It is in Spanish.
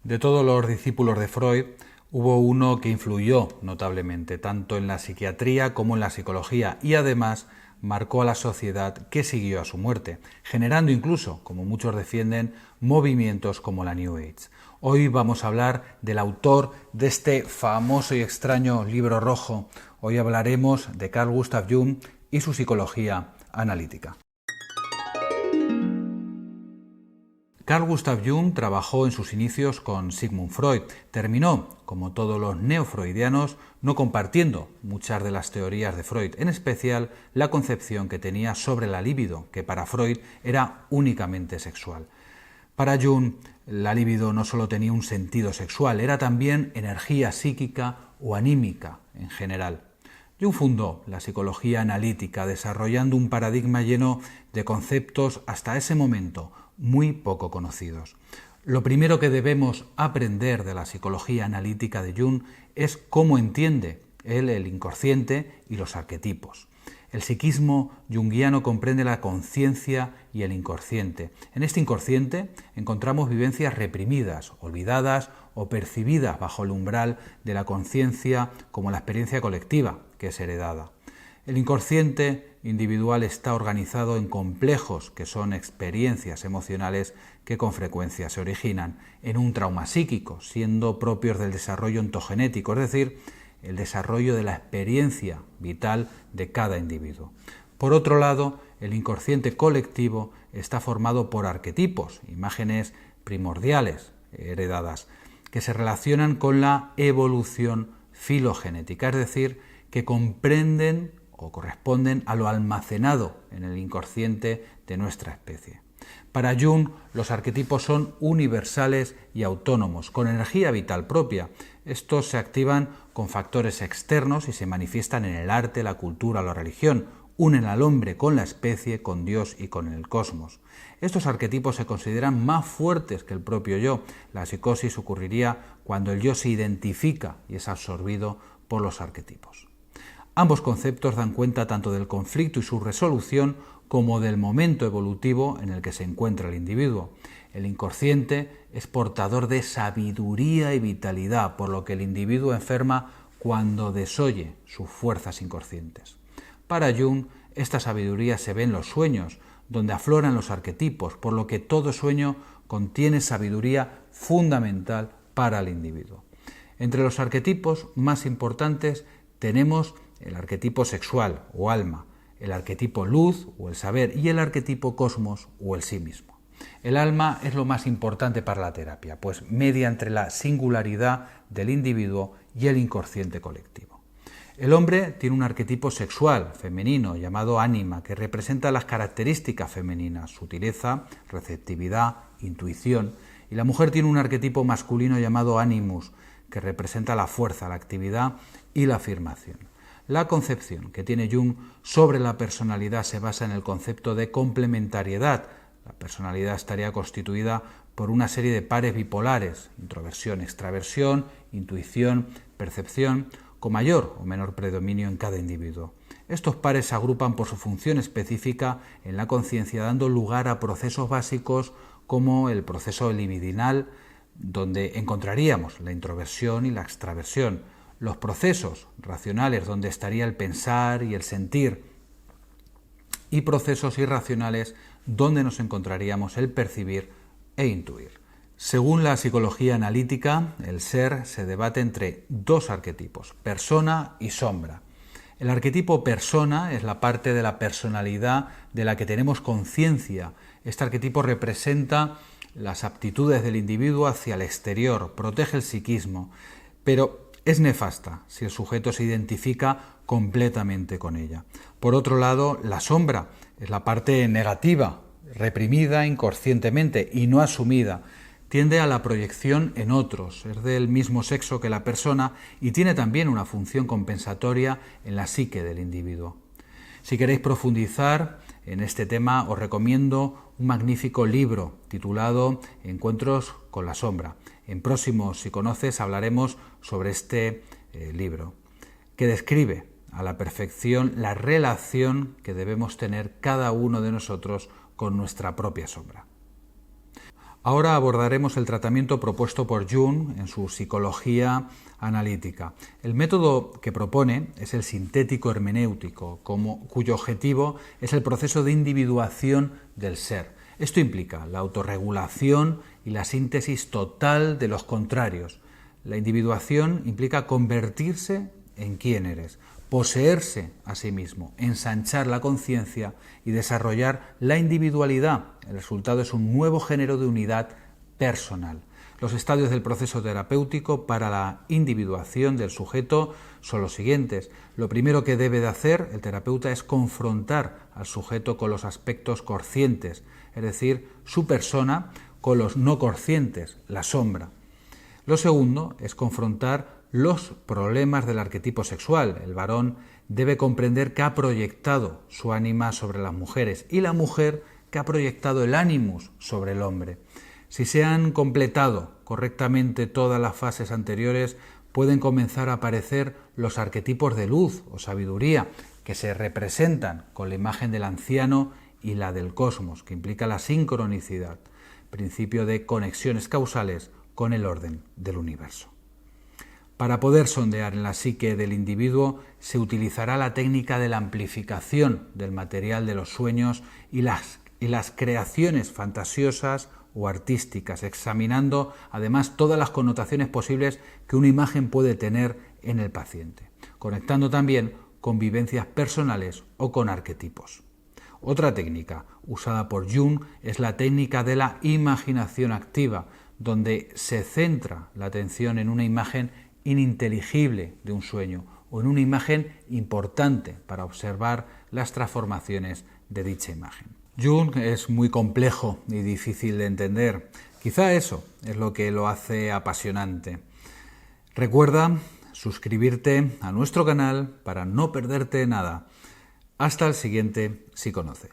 De todos los discípulos de Freud, hubo uno que influyó notablemente tanto en la psiquiatría como en la psicología y además marcó a la sociedad que siguió a su muerte, generando incluso, como muchos defienden, movimientos como la New Age. Hoy vamos a hablar del autor de este famoso y extraño libro rojo. Hoy hablaremos de Carl Gustav Jung y su psicología analítica. Carl Gustav Jung trabajó en sus inicios con Sigmund Freud. Terminó, como todos los neofreudianos, no compartiendo muchas de las teorías de Freud, en especial la concepción que tenía sobre la libido, que para Freud era únicamente sexual. Para Jung, la libido no solo tenía un sentido sexual, era también energía psíquica o anímica en general. Jung fundó la psicología analítica desarrollando un paradigma lleno de conceptos hasta ese momento muy poco conocidos. Lo primero que debemos aprender de la psicología analítica de Jung es cómo entiende él el inconsciente y los arquetipos. El psiquismo junguiano comprende la conciencia y el inconsciente. En este inconsciente encontramos vivencias reprimidas, olvidadas o percibidas bajo el umbral de la conciencia como la experiencia colectiva, que es heredada. El inconsciente individual está organizado en complejos que son experiencias emocionales que con frecuencia se originan en un trauma psíquico, siendo propios del desarrollo ontogenético, es decir, el desarrollo de la experiencia vital de cada individuo. Por otro lado, el inconsciente colectivo está formado por arquetipos, imágenes primordiales heredadas, que se relacionan con la evolución filogenética, es decir, que comprenden o corresponden a lo almacenado en el inconsciente de nuestra especie. Para Jung, los arquetipos son universales y autónomos, con energía vital propia. Estos se activan con factores externos y se manifiestan en el arte, la cultura o la religión. Unen al hombre con la especie, con Dios y con el cosmos. Estos arquetipos se consideran más fuertes que el propio yo. La psicosis ocurriría cuando el yo se identifica y es absorbido por los arquetipos. Ambos conceptos dan cuenta tanto del conflicto y su resolución como del momento evolutivo en el que se encuentra el individuo. El inconsciente es portador de sabiduría y vitalidad, por lo que el individuo enferma cuando desoye sus fuerzas inconscientes. Para Jung, esta sabiduría se ve en los sueños, donde afloran los arquetipos, por lo que todo sueño contiene sabiduría fundamental para el individuo. Entre los arquetipos más importantes tenemos el arquetipo sexual o alma, el arquetipo luz o el saber y el arquetipo cosmos o el sí mismo. El alma es lo más importante para la terapia, pues media entre la singularidad del individuo y el inconsciente colectivo. El hombre tiene un arquetipo sexual, femenino, llamado ánima, que representa las características femeninas, sutileza, receptividad, intuición, y la mujer tiene un arquetipo masculino llamado animus, que representa la fuerza, la actividad y la afirmación. La concepción que tiene Jung sobre la personalidad se basa en el concepto de complementariedad. La personalidad estaría constituida por una serie de pares bipolares, introversión, extraversión, intuición, percepción, con mayor o menor predominio en cada individuo. Estos pares se agrupan por su función específica en la conciencia, dando lugar a procesos básicos como el proceso libidinal, donde encontraríamos la introversión y la extraversión, los procesos racionales, donde estaría el pensar y el sentir, y procesos irracionales, donde nos encontraríamos el percibir e intuir. Según la psicología analítica, el ser se debate entre dos arquetipos, persona y sombra. El arquetipo persona es la parte de la personalidad de la que tenemos conciencia. Este arquetipo representa las aptitudes del individuo hacia el exterior, protege el psiquismo, pero es nefasta si el sujeto se identifica completamente con ella. Por otro lado, la sombra es la parte negativa, reprimida inconscientemente y no asumida. Tiende a la proyección en otros, es del mismo sexo que la persona y tiene también una función compensatoria en la psique del individuo. Si queréis profundizar en este tema, os recomiendo un magnífico libro titulado Encuentros con la sombra. En próximos, si conoces, hablaremos sobre este libro, que describe a la perfección la relación que debemos tener cada uno de nosotros con nuestra propia sombra. Ahora abordaremos el tratamiento propuesto por Jung en su psicología analítica. El método que propone es el sintético hermenéutico, cuyo objetivo es el proceso de individuación del ser. Esto implica la autorregulación y la síntesis total de los contrarios. La individuación implica convertirse en quién eres, poseerse a sí mismo, ensanchar la conciencia y desarrollar la individualidad. El resultado es un nuevo género de unidad personal. Los estadios del proceso terapéutico para la individuación del sujeto son los siguientes. Lo primero que debe de hacer el terapeuta es confrontar al sujeto con los aspectos conscientes, es decir, su persona, con los no conscientes, la sombra. Lo segundo es confrontar los problemas del arquetipo sexual. El varón debe comprender que ha proyectado su ánima sobre las mujeres y la mujer que ha proyectado el ánimus sobre el hombre. Si se han completado correctamente todas las fases anteriores, pueden comenzar a aparecer los arquetipos de luz o sabiduría, que se representan con la imagen del anciano y la del cosmos, que implica la sincronicidad, principio de conexiones causales con el orden del universo. Para poder sondear en la psique del individuo se utilizará la técnica de la amplificación del material de los sueños y las creaciones fantasiosas o artísticas, examinando además todas las connotaciones posibles que una imagen puede tener en el paciente, conectando también con vivencias personales o con arquetipos. Otra técnica usada por Jung es la técnica de la imaginación activa, donde se centra la atención en una imagen ininteligible de un sueño o en una imagen importante para observar las transformaciones de dicha imagen. Jung es muy complejo y difícil de entender. Quizá eso es lo que lo hace apasionante. Recuerda suscribirte a nuestro canal para no perderte nada. Hasta el siguiente Psiconoce.